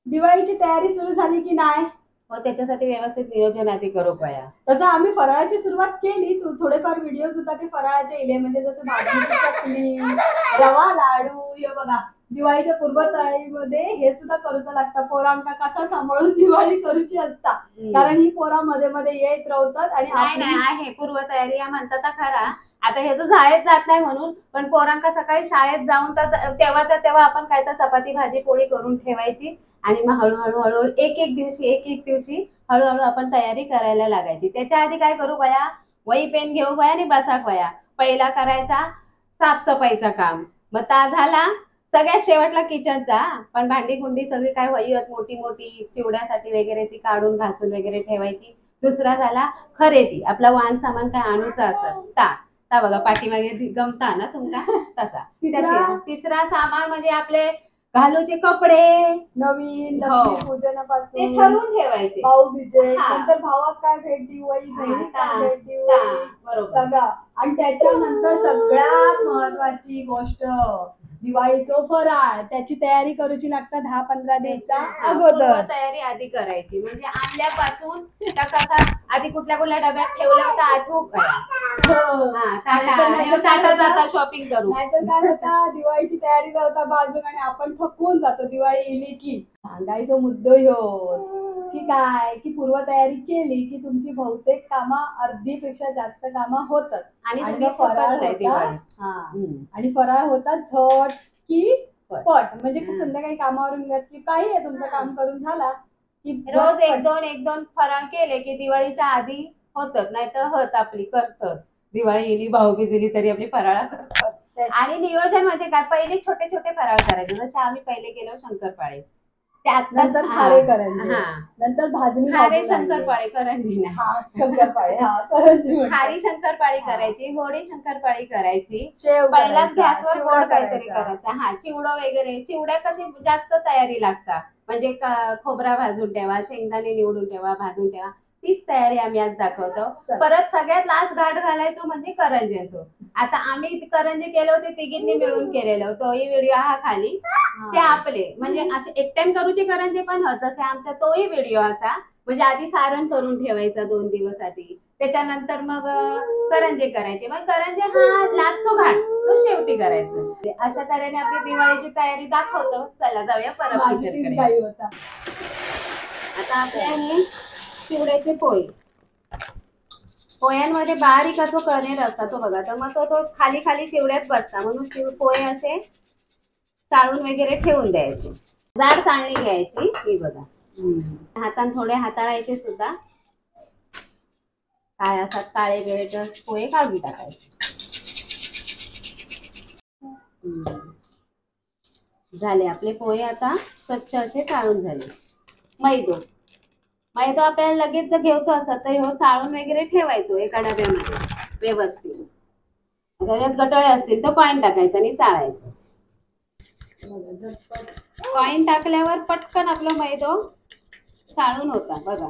दिवाळीची तयारी सुरू झाली की नाही? हो, त्याच्यासाठी व्यवस्थित नियोजन आधी करू पया. तसं आम्ही फराळाची सुरुवात केली. तू थोडेफार व्हिडिओ सुद्धा ते फराळाचे इले म्हणजे जसं भाजणीची चकली, रवा लाडू, हे बघा दिवाळीच्या पूर्वतयारीमध्ये हे सुद्धा करूचं लागतं. पोरांका कसा सांभाळून दिवाळी करूची असता, कारण ही पोरा मध्ये मध्ये येत राहतात आणि नाही आहे पूर्वतयारी या म्हणतात तर खरा. आता हे जो शाळेत जात नाही म्हणून, पण पोरांका सकाळी शाळेत जाऊन तर तेव्हाच्या तेव्हा आपण काय तर चपाती भाजी पोळी करून ठेवायची आणि मग हळूहळू एक एक दिवशी हळूहळू आपण तयारी करायला लागायची. त्याच्या आधी काय करू बया, वही पेन घेऊ बया आणि बसा बया. पहिला करायचा साफसफाईचा काम, मग ता झाला सगळ्यात शेवटला किचनचा. पण भांडी कुंडी सगळी काय वही मोठी मोठी चिवड्यासाठी वगैरे ती काढून घासून वगैरे ठेवायची. दुसरा झाला खरेदी, आपला वाहन सामान काय आणायचं असेल ता ता बघा पाठीमागे गमता ना तुमका तसा. तिसरा सामान म्हणजे आपले घालूचे कपडे नवीन लक्ष्मीपूजनापासून ते ठरवून ठेवायचे. भाऊबीजे नंतर भावात काय भेट देऊ, बहिणीत काय भेट देऊ, बरोबर. सगळं. आणि त्याच्यानंतर सगळ्यात महत्वाची गोष्ट दिवाळीचं फराळ, त्याची तयारी करूची लागतात 10-15 दिवसा अगोदर. तयारी आधी करायची म्हणजे आणल्यापासून कसा आधी कुठल्या कुठल्या डब्यात ठेवलं होतं आठवू शॉपिंग करू. नाहीतर काय होता, दिवाळीची तयारी करता बाजू आणि आपण थकून जातो. दिवाळी येली की सांगायचं मुद्दो ह्यो की काय की पूर्वतयारी केली की तुमची बहुतेक कामं अर्धीपेक्षा जास्त कामं होतात. आणि फराळ आणि फराळ होता झट की पट. म्हणजे संध्याकाळी कामावरून गेलात की काही आहे तुमचं काम करून झाला की रोज एक दोन फराळ केले की दिवाळीच्या आधी होतात, नाही तर होत आपली करतात. दिवाळी येली भाऊबीज येली तरी आपली फराळा करतात. आणि नियोजन म्हणजे काय, पहिले छोटे छोटे फराळ करायचे. जसे आम्ही पहिले केलो शंकरपाळे, त्यानंतर खारे करायचे, नंतर भाजणी खारे शंकरपाळे करंजी खारी शंकरपाळी करायची, गोडी शंकरपाळी करायची. पहिलाच गॅसवर गोड काहीतरी करायचं. चिवडं वगैरे, चिवड्या कशी जास्त तयारी लागतात. म्हणजे खोबरा भाजून ठेवा, शेंगदाणे निवडून ठेवा, भाजून ठेवा. तीच तयारी आम्ही आज दाखवतो. परत सगळ्यात लास्ट घाट घालायचो म्हणजे करंज्याचो. आता आम्ही करंजे केले होते तिघींनी मिळून केलेलो, तोही व्हिडिओ हा खाली. ते आपले म्हणजे असे एकट्यान करूचे करंजे पण होत, तसे आमचा तोही व्हिडिओ असा. म्हणजे आधी सारण करून ठेवायचा 2 दिवस आधी, त्याच्यानंतर मग करंजे करायचे. मग करंजे हा लास्टचा घाट तो शेवटी करायचं. अशा तऱ्हेने आपली दिवाळीची तयारी दाखवतो. चला जाऊया परत किचनकडे. आता आपल्या हे चिवड्याचे पोहे, पोह्यांमध्ये बारीक असं कणेर असतात तो बघा. तर मग तो खाली खाली चिवड्यात बसता, म्हणून पोहे असे चाळून वगैरे ठेवून द्यायचे. जाड चाळणी घ्यायची ही बघा, हातान थोडे हाताळायचे सुद्धा. काय असतात काळे वेळे तर पोहे काढून टाकायचे. झाले आपले पोहे, आता स्वच्छ असे चाळून झाले. मैदा आपल्याला लगेच जर घ्यायचं असत तर ह्यो चाळून वगैरे ठेवायचो एका डब्यामध्ये व्यवस्थित. त्याच्यात गटळे असतील तर कॉईन टाकायचं आणि चाळायचं. कॉईन टाकल्यावर पटकन आपलं मैदो चाळून होता बघा.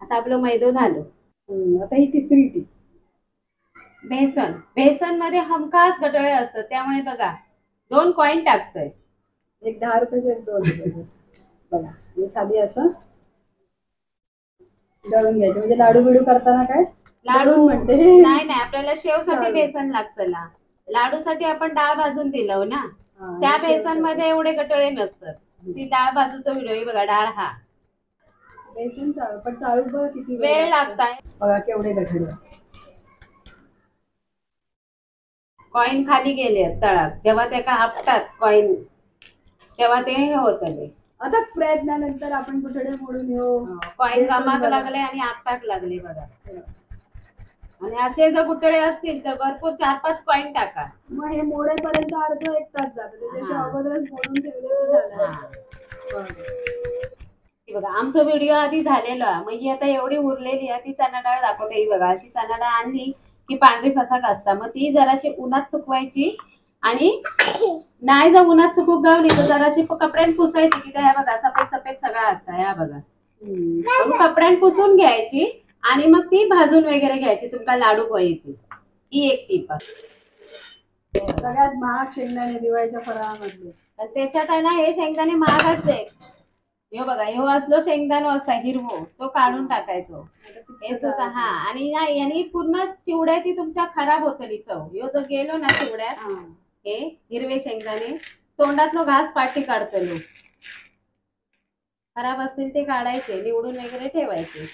आता आपलं मैदो झालं. आता ही तिसरी टीप, बेसन. बेसन मध्ये हमखास गटळे असतात, त्यामुळे बघा 2 कॉईन टाकतोय. एक 10 रुपयाचं, एक 2 रुपयाचं बघा. हे खाली असं दळून घ्यायचं. म्हणजे लाडू बिडू करताना काय लाडू म्हणते नाही, आपल्याला शेवसाठी बेसन लागतं ना. लाडूसाठी आपण डाळ भाजून दिलं ना, त्या बेसन मध्ये एवढे गटळे नसतात. ती डाळ भाजूचा व्हिडिओ बघा. डाळ हा बेसन चाळू, पण चाळू बघा किती वेळ लागताय बघा. केवढे गटळे कॉईन खाली गेले तळात. जेव्हा ते का आपटात कॉईन तेव्हा ते हे होतं. आता प्रयत्नानंतर आपण कुठे मोडून येऊ. कॉईन गमाक लागले आणि आपटाक लागले बघा. आणि असे जर गुटळे असतील तर भरपूर 4-5 कॉईन टाका. मग हे मोडेपर्यंत अर्ध 1 तास जातं. त्याच्याशिवाय अगोदरच मोडून ठेवले बघा. आमचा व्हिडिओ आधी झालेला, मग आता एवढी उरलेली आहे ती चणा डाळ दाखवते. ही बघा, अशी चणा डाळ आणली की पांढरी फसाक असता, मग ती जराशी उन्हात सुकवायची. आणि नाही जर उन्हात सुकूक गावली तर जराशी कपड्यान पुसायची की काय बघा सफेद सफेद सगळा असता. या बघा, कपड्यान पुसून घ्यायची आणि मग ती भाजून वगैरे घ्यायची. तुमका लाडू पाहिजे ही एक टीप. सगळ्यात महाग शेंगदाणे दिवाळीच्या फराळामधले. त्याच्यात आहे ना, हे शेंगदाणे महाग असते ह्यो बघा, ह्यो असलो शेंगदाणो असता हिरवो, तो काढून टाकायचो. हे सुद्धा हा. आणि नाही, यांनी पूर्ण चिवड्याची तुमच्या खराब होतली चव. ह्यो जो गेलो ना चिवड्यात, हे हिरवे शेंगदाणे तोंडातलो घास पाठी काढतलो. खराब असतील ते काढायचे, निवडून वगैरे ठेवायचे.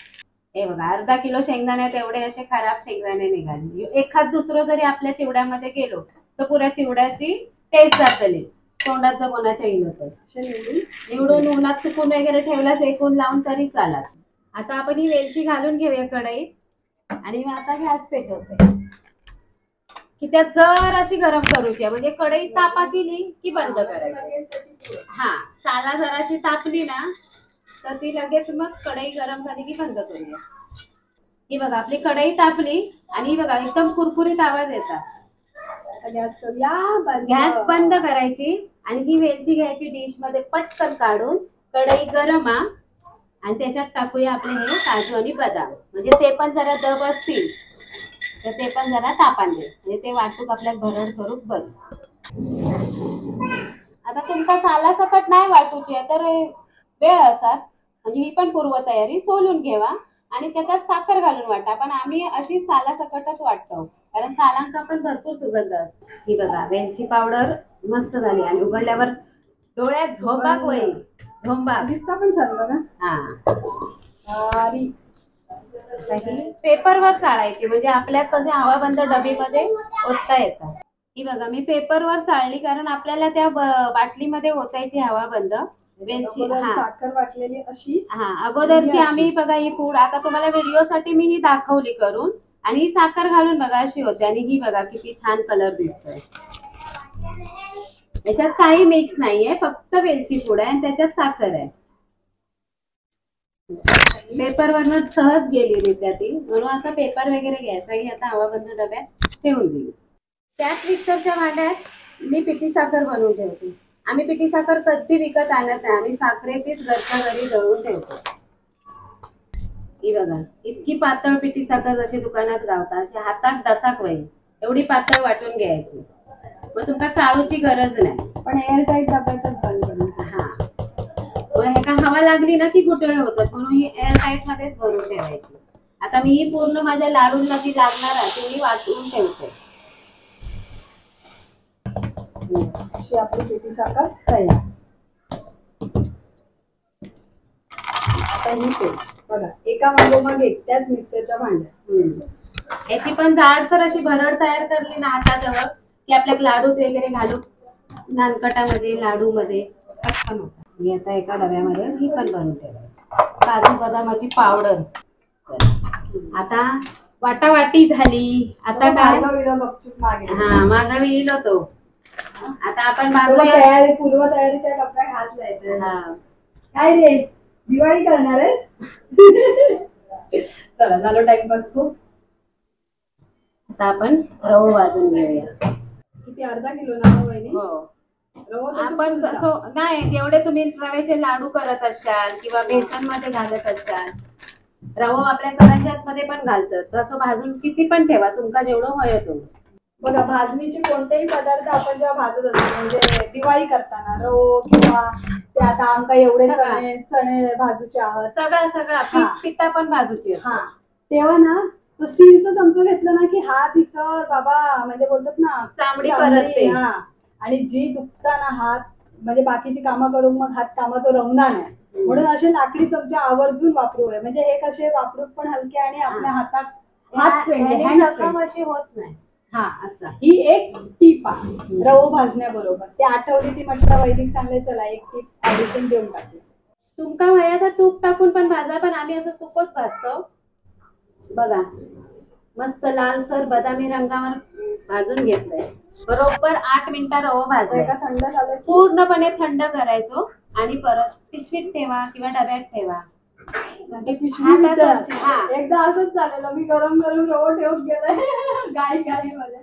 हे बघा, अर्धा किलो शेंगदाण्यात एवढे असे खराब शेंगदाणे निघाले. एखाद दुसरं जरी आपल्या चिवड्यामध्ये गेलो तर पुऱ्या चिवड्याची टेस्ट जातली. तोंडात जर कोणाच्या येईल होतं निवडून उन्हात सुकून वगैरे ठेवला, सेकून लावून तरी चालत. आता आपण ही वेलची घालून घेऊया कढईत. आणि मी आता गॅस पेटवते की त्यात जर अशी गरम करूची, म्हणजे कढईत तापा केली की बंद करायची. हा, साला जराशी तापली ना तर ती लगेच मग कढई गरम झाली की बंद करूया. ही बघा, आपली कढई तापली आणि ही बघा एकदम कुरकुरीत आवाज येतात. गॅस करूया, गॅस बंद करायची आणि ही वेलची घ्यायची डिश मध्ये पटकन काढून. कढई गरम आणि त्याच्यात टाकूया आपले हे काजू आणि बदाम. म्हणजे ते पण जरा दब असतील तर ते पण जरा तापान दे, म्हणजे ते वाटूक आपल्याला भरड करूक बघ. आता तुमका साला सकट नाही वाटूची आहे तर वेळ असतात, म्हणजे ही पण पूर्वतयारी सोलून घेवा आणि त्याच्यात साखर घालून वाटा. पण आम्ही अशी साला सकटच वाटतो, कारण सालांका पण भरपूर सुगंध असतो. ही बघा, वेलची पावडर मस्त झाली आणि उघडल्यावर डोळ्यात झोंबाक होईल. झोंबा दिसता पण छान बघा. हा, पेपरवर चाळायची, म्हणजे आपल्या कशा हवाबंद डबीमध्ये ओतता येतात. ही बघा, मी पेपरवर चाळली कारण आपल्याला त्या बाटलीमध्ये ओतायची हवाबंद वेलची. साखर वाटलेली अशी. हा, अगोदरची आम्ही बघा ही पूड, आता तुम्हाला व्हिडिओसाठी मी ही दाखवली करून. आणि ही साखर घालून बघा अशी होते. आणि ही बघा किती छान कलर दिसतोय. त्याच्यात काही मिक्स नाहीये, फक्त वेलची पूड आहे आणि त्याच्यात साखर आहे. पेपरवरनं सहज गेली ती, म्हणून असा पेपर वगैरे घ्यायचा की आता हवाबंद डब्यात ठेवून दिली. त्याच मिक्सरच्या भांड्यात मी पिठी साखर बनवून ठेवते. आम्ही पिठी साखर कधी विकत आणत नाही, आम्ही साखरेचीच घरच्या घरी दळून ठेवतो. ही बघा, इतकी पातळ पिठी साखर जशी दुकानात गावता अशी हातात डसाक होईल एवढी पातळ वाटून घ्यायची. मग तुमका चाळूची गरज नाही. पण एअर टाईट डब्यातच बंद करून. हा, हे का हवा लागली ना की गुठळे होतात, म्हणून ही एअर टाईट मध्येच भरून ठेवायची. आता मी ही पूर्ण माझ्या लाडूला जी लागणार आहे ती मी वाटून ठेवते. अशी आपली पिठी साखर तयार. आता ही पेस्ट बघा, एका मागोमाग एक त्याच मिक्सरच्या भांड्यात. याची पण जाडसर अशी भरड तयार करली ना हाताजवळ की आपल्या लाडूत वगैरे घालू, नानकटामध्ये लाडू मध्ये पटकन होतात. मी आता एका डब्यामध्ये ही पण बनवून ठेवायची. काजू बदामाची पावडर. आता वाटावाटी झाली. आता काय, हा मागावी लिहिलो तो. आता आपण तयारी, पूर्व तयारीच्या डब्यात हात जायचं. काय रे, दिवाळी करणार आहे? चला, झालं टाइमपास खूप. आता आपण रवा भाजून घेऊया. किती, अर्धा किलो ना वहिनी? हो. आपण कसं नाही, जेवढे तुम्ही रव्याचे लाडू करत असाल किंवा बेसन मध्ये घालत असाल, रवा आपल्या करंज्यात मध्ये पण घालतात, तसं भाजून किती पण ठेवा, तुमका जेवढं हवं तेवढं. बघा, भाजणीचे कोणतेही पदार्थ आपण जेव्हा भाजत असतो, म्हणजे दिवाळी करताना रवो किंवा ते आता आमका एवढे चणे भाजूचे आहात, सगळं पिठा पण भाजूची. हा, तेव्हा ना तो स्टीलचं चमचं घेतलं ना की हात दिसत बाबा, म्हणजे बोलतात ना चामडी परतते. हा, आणि जी दुखताना हात, म्हणजे बाकीची कामं करून मग हात कामाचं रमणार नाही, म्हणून असे लाकडी चमचे आवर्जून वापरू. म्हणजे हे कसे वापरून पण हलके आणि आपल्या हातात हात फ्रेंडली, अशी होत नाही. हा, असं ही एक टीप आहे रवो भाजण्याबरोबर. ते आठवली ती म्हटलं वैदिक चांगले, चला एक टीप ऍडिशन देऊन टाकली. तुमका वया तर तूप टाकून पण भाजा, पण आम्ही असं सुकच भाजतो. बघा, मस्त लालसर बदामी रंगावर भाजून घेतलंय. बरोबर 8 मिनिटं रवा भाजायचा. थंड झालं पूर्णपणे थंड करायचो आणि परत पिशवीत ठेवा किंवा डब्यात ठेवा. म्हणजे एकदा असंच झालेलं, मी गरम करून रवा ठेवून गेलाय गाई मध्ये.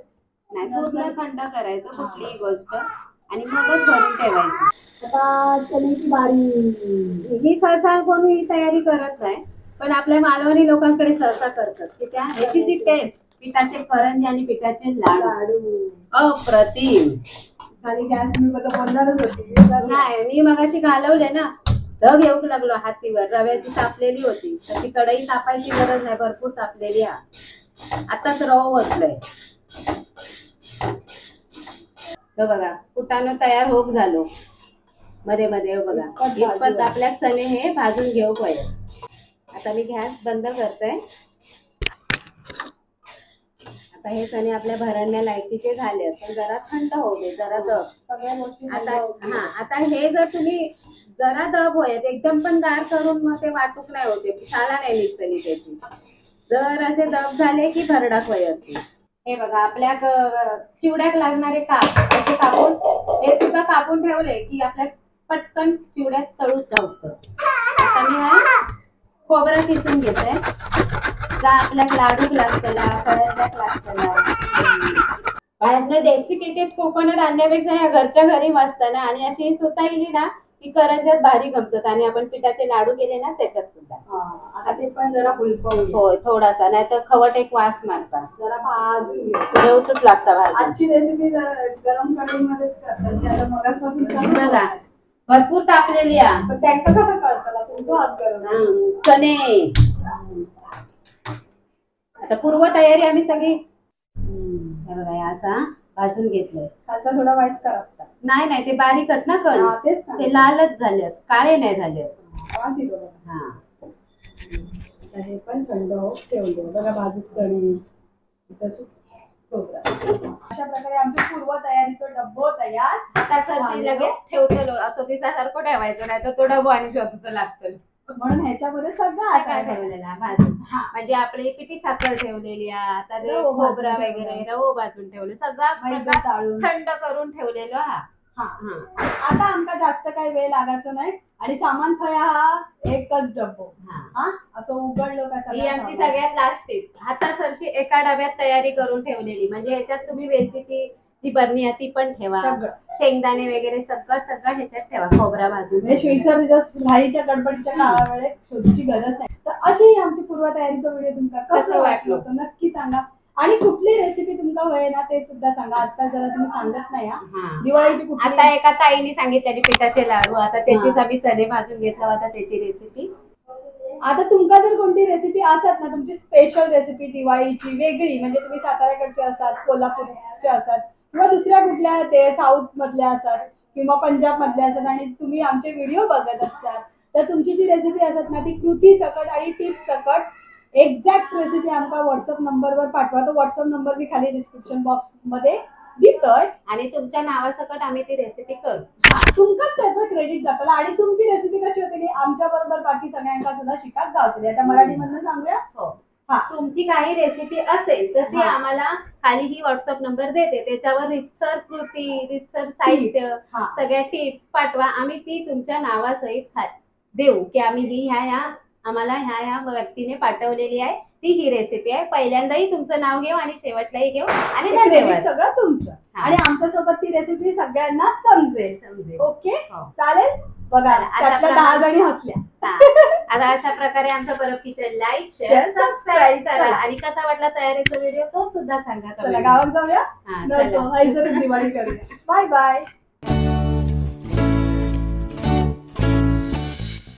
नाही, पूर्ण थंड करायचं कुठलीही गोष्ट आणि मगच भरून ठेवायची. आता चण्याची बारी. ही सहसा कोण ही तयारी करत नाही, पण आपल्या मालवणी लोकांकडे सहसा करतात की त्या ह्याची जी टेस्ट, पिठाचे करंजी आणि पिठाचे लाडू अप्रतिम. खाली गॅस मी बोलणारच होती. नाही, मी मगाशी घालवले ना दग येऊक लागलो हातीवर. रव्याची तापलेली होती तर ती कढई तापायची गरज नाही, भरपूर तापलेली हा. आताच रव ओतलंय. बघा कुटाणं तयार होक झालो. मध्ये मध्ये बघा इतपत आपल्या चणे हे भाजून घेऊ पाहिजे. आता मी गॅस बंद करते. आता हे चणे आपल्या भरण्या लायकीचे झाले, पण जरा थंड होऊ दे, जरा दब. आता हे जर तुम्ही जरा दब होईल एकदम पण गार करून मग ते वाटूक नाही होते, शाला नाही निघतली त्याची. जर असे दब झाले की भरडाक वयती. हे बघा आपल्या चिवड्याक लागणारे काप असे कापून हे सुद्धा कापून ठेवले की आपल्या पटकन चिवड्यात तळूच जाऊ. आता मी खोबरं किसून घेते. जा आपल्या लाडूक लागतला, फळ्याक लागतला. बाहेरनं डेसिकेटेड कोकोनट आणण्यापेक्षा ह्या घरच्या घरी मस्त ना, आणि अशी सुता येईल ना की करंज्यात भारी गमतात. आणि आपण पिठाचे लाडू केले ना त्याच्यात सुद्धा. आता ते पण जरा हुलपवून होय थोडासा, नाही तर खवट एक वास मारता. जरा भाजून जेवतच लागता भाजी. आजची रेसिपी गरम कढईमध्येच करतात. मगासपासून बघा भरपूर तापलेली आहे. पण त्यांना कसं कळतं तुमचा हात गरम चणे. आता पूर्व तयारी आम्ही सगळी बघा असा भाजून घेतलंय. खालचा थोडा वाईट करायचा नाही नाही ते बारीकच ना कण, तेच ते लालच झाले, काळे नाही झाले. आवाज येतो बघा. हा हे पण थंड ठेवले बघा भाजून चणे. अशा प्रकारे आमची पूर्व तयारीचं डब्बो तयार. आता सरशी लगेच ठेवतो असं दिसासारखं ठेवायचं, नाही तर तो डबो आणि शोधतो लागतं. म्हणून ह्याच्यामध्ये सगळं साखर ठेवलेला भाजून, म्हणजे आपली पिठी साखर ठेवलेली आहे. आता ते खोबरा वगैरे रवो भाजून ठेवले, सगळं थंड करून ठेवलेलं. आता आमका जास्त काही वेळ लागायचं नाही. आणि सामान खया हा एकच डब्बो. असं उघडलं का ही आमची सगळ्यात लास्ट टिप. आता सरशी एका डब्यात तयारी करून ठेवलेली, म्हणजे ह्याच्यात तुम्ही वेलचीची जी बरणी आहे ती पण ठेवा, शेंगदाणे वगैरे सगळं सगळं ह्याच्यात ठेवा. खोबरा भाजून घाईच्या गडबडीच्या काळावेळेत शोधूची गरज नाही. तर अशी आमची पूर्व तयारीचा व्हिडिओ तुमका कसं वाटलं तर नक्की सांगा. आणि कुठली रेसिपी तुमका होय ना ते सुद्धा सांगा. आजकाल जरा तुम्ही सांगत नाही. दिवाळीची आता एका ताईने सांगितलेली पिठाचे लाडू, आता त्याचीच आम्ही चणे भाजून घेतला होता त्याची रेसिपी. आता तुमका जर कोणती रेसिपी असतात ना तुमची स्पेशल रेसिपी दिवाळीची वेगळी, म्हणजे तुम्ही साताऱ्याकडचे असतात, कोल्हापूरचे असतात, किंवा दुसऱ्या कुठल्या ते साऊथ मधल्या असतात किंवा पंजाब मधल्या असतात, आणि तुम्ही आमचे व्हिडिओ बघत असतात, तर तुमची जी रेसिपी असतात ना ती कृती सकट आणि टिप्स सकट एक्झॅक्ट रेसिपी आमका व्हॉट्सअप नंबरवर पाठवा. तो व्हॉट्सअप नंबर मी खाली डिस्क्रिप्शन बॉक्स मध्ये देतोय, आणि तुमच्या नावासकट आम्ही ती रेसिपी करू. तुमकाच त्याचं क्रेडिट जातं. आणि तुमची रेसिपी कशी होते की आमच्या बरोबर बाकी सगळ्यांना सुद्धा शिकायला गावते. आता मराठीमधनं सांगूया. तुमची काही रेसिपी असेल तर ती आम्हाला खाली ही व्हॉट्सअप नंबर देते, त्याच्यावर रितसर कृती, रितसर साहित्य, सगळ्या टिप्स पाठवा. आम्ही ती तुमच्या नावासहित देऊ की आम्ही ही आम्हाला ह्या व्यक्तीने पाठवलेली आहे, ती ही रेसिपी आहे. पहिल्यांदाही तुमचं नाव घेऊ आणि शेवटलाही घेऊ, आणि धन्यवाद. सगळं तुमचं. आणि आमच्यासोबत ती रेसिपी सगळ्यांना समजेल. ओके चालेल. बघा त्यातल्या 10 जणी हसल्या. आता अशा प्रकारे आमचं Parab kitchen like, share, subscribe करा. आणि कसा वाटला तयारीचा व्हिडिओ तो सुद्धा सांगा. चला गावात जाऊया, दिवाळी करूया. Bye bye.